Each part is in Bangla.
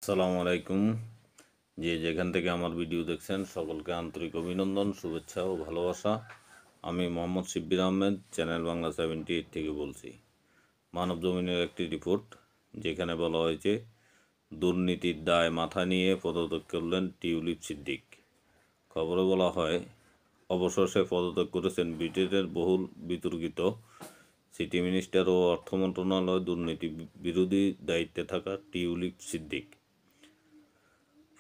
আসসালামু আলাইকুম। যে যেখান থেকে আমার ভিডিও দেখছেন সকলকে আন্তরিক অভিনন্দন, শুভেচ্ছা ও ভালোবাসা। আমি মোহাম্মদ শিব্বির আহমেদ, চ্যানেল বাংলা 78 থেকে বলছি। মানব জমিনের একটি রিপোর্ট যেখানে বলা হয়েছে দুর্নীতির দায় মাথা নিয়ে পদত্যাগ করলেন টিউলিপ সিদ্দিক। খবরে বলা হয় অবশেষে পদত্যাগ করেছেন ব্রিটেনের বহুল বিতর্কিত সিটি মিনিস্টার ও অর্থ মন্ত্রণালয় দুর্নীতি বিরোধী দায়িত্বে থাকা টিউলিপ সিদ্দিক।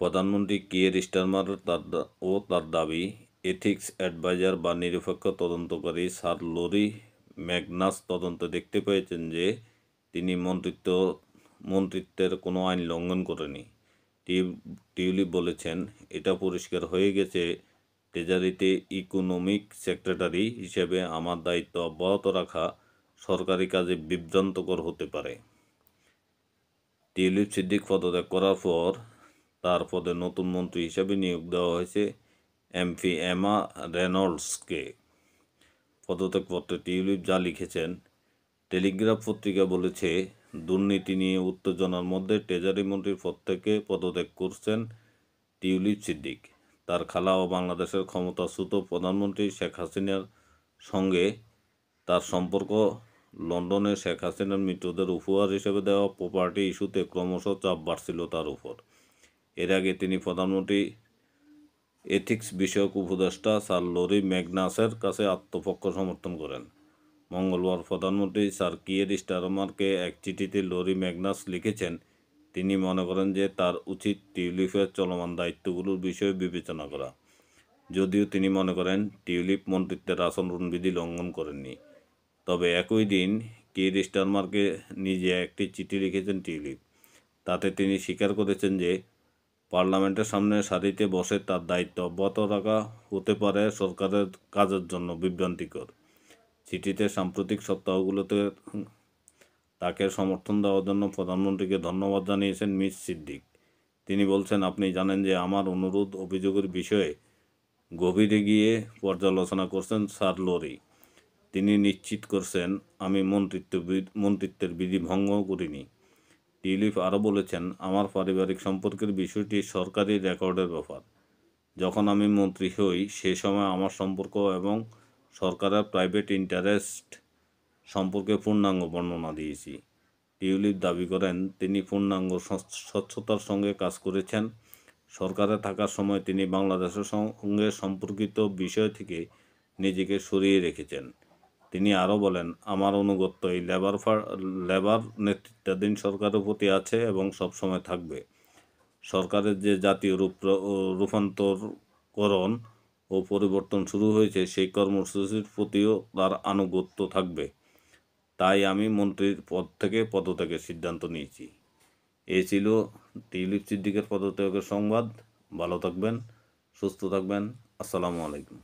প্রধানমন্ত্রী কিয়ের স্টারমার তার দাবি, এথিক্স অ্যাডভাইজার বা নিরপেক্ষ তদন্তকারী স্যার লরি ম্যাগনাস তদন্তে দেখতে পেয়েছেন যে তিনি মন্ত্রিত্বের কোনো আইন লঙ্ঘন করেনি। টিউলিপ বলেছেন, এটা পরিষ্কার হয়ে গেছে ট্রেজারিতে ইকোনমিক সেক্রেটারি হিসেবে আমার দায়িত্ব অব্যাহত রাখা সরকারি কাজে বিভ্রান্তকর হতে পারে। টিউলিপ সিদ্দিক পদত্যাগ করার পর তার পদে নতুন মন্ত্রী হিসেবে নিয়োগ দেওয়া হয়েছে এমপি এমা রেনল্ডসকে। পদত্যাগপত্রে টিউলিপ যা লিখেছেন, টেলিগ্রাফ পত্রিকা বলেছে, দুর্নীতি নিয়ে উত্তেজনার মধ্যে ট্রেজারি মন্ত্রীর পদ থেকে পদত্যাগ করছেন টিউলিপ সিদ্দিক। তার খালা ও বাংলাদেশের ক্ষমতাচ্যুত প্রধানমন্ত্রী শেখ হাসিনার সঙ্গে তার সম্পর্ক লন্ডনে শেখ হাসিনার মৃতদের উপহার হিসেবে দেওয়া প্রপার্টি ইস্যুতে ক্রমশ চাপ বাড়ছিল তার উপর। এর আগে তিনি প্রধানমন্ত্রী এথিক্স বিষয়ক উপদেষ্টা স্যার লরি ম্যাগনাসের কাছে আত্মপক্ষ সমর্থন করেন। মঙ্গলবার প্রধানমন্ত্রী স্যার কিয়ের স্টারমারকে এক চিঠিতে লরি ম্যাগনাস লিখেছেন, তিনি মনে করেন যে তার উচিত টিউলিপের চলমান দায়িত্বগুলোর বিষয়ে বিবেচনা করা। যদিও তিনি মনে করেন টিউলিপ মন্ত্রিত্বের আচরণবিধি লঙ্ঘন করেননি, তবে একই দিন কিয়ের স্টারমারকে নিজে একটি চিঠি লিখেছেন টিউলিপ। তাতে তিনি স্বীকার করেছেন যে পার্লামেন্টের সামনে সারিতে বসে তার দায়িত্ব অব্যাহত রাখা হতে পারে সরকারের কাজের জন্য বিভ্রান্তিকর। চিঠিতে সাম্প্রতিক সপ্তাহগুলোতে তাকে সমর্থন দেওয়ার জন্য প্রধানমন্ত্রীকে ধন্যবাদ জানিয়েছেন মিস সিদ্দিক। তিনি বলছেন, আপনি জানেন যে আমার অনুরোধ অভিযোগের বিষয়ে গভীরে গিয়ে পর্যালোচনা করছেন স্যার লরি। তিনি নিশ্চিত করছেন আমি মন্ত্রিত্বের বিধি ভঙ্গ করিনি। টিউলিপ আরও বলেছেন, আমার পারিবারিক সম্পর্কের বিষয়টি সরকারি রেকর্ডের ব্যাপার। যখন আমি মন্ত্রী হই সে সময় আমার সম্পর্ক এবং সরকারের প্রাইভেট ইন্টারেস্ট সম্পর্কে পূর্ণাঙ্গ বর্ণনা দিয়েছি। টিউলিপ দাবি করেন, তিনি পূর্ণাঙ্গ স্বচ্ছতার সঙ্গে কাজ করেছেন। সরকারে থাকার সময় তিনি বাংলাদেশের সঙ্গে সম্পর্কিত বিষয় থেকে নিজেকে সরিয়ে রেখেছেন। তিনি আরও বলেন, আমার আনুগত্য এই লেবার নেতৃত্বাধীন সরকারের প্রতি আছে এবং সবসময় থাকবে। সরকারের যে জাতীয় রূপান্তরকরণ ও পরিবর্তন শুরু হয়েছে সেই কর্মসূচির প্রতিও তার আনুগত্য থাকবে। তাই আমি মন্ত্রীর পদ থেকে পদত্যাগের সিদ্ধান্ত নিয়েছি। এই ছিল টিউলিপ সিদ্দিকের পদত্যাগের সংবাদ। ভালো থাকবেন, সুস্থ থাকবেন। আসসালামু আলাইকুম।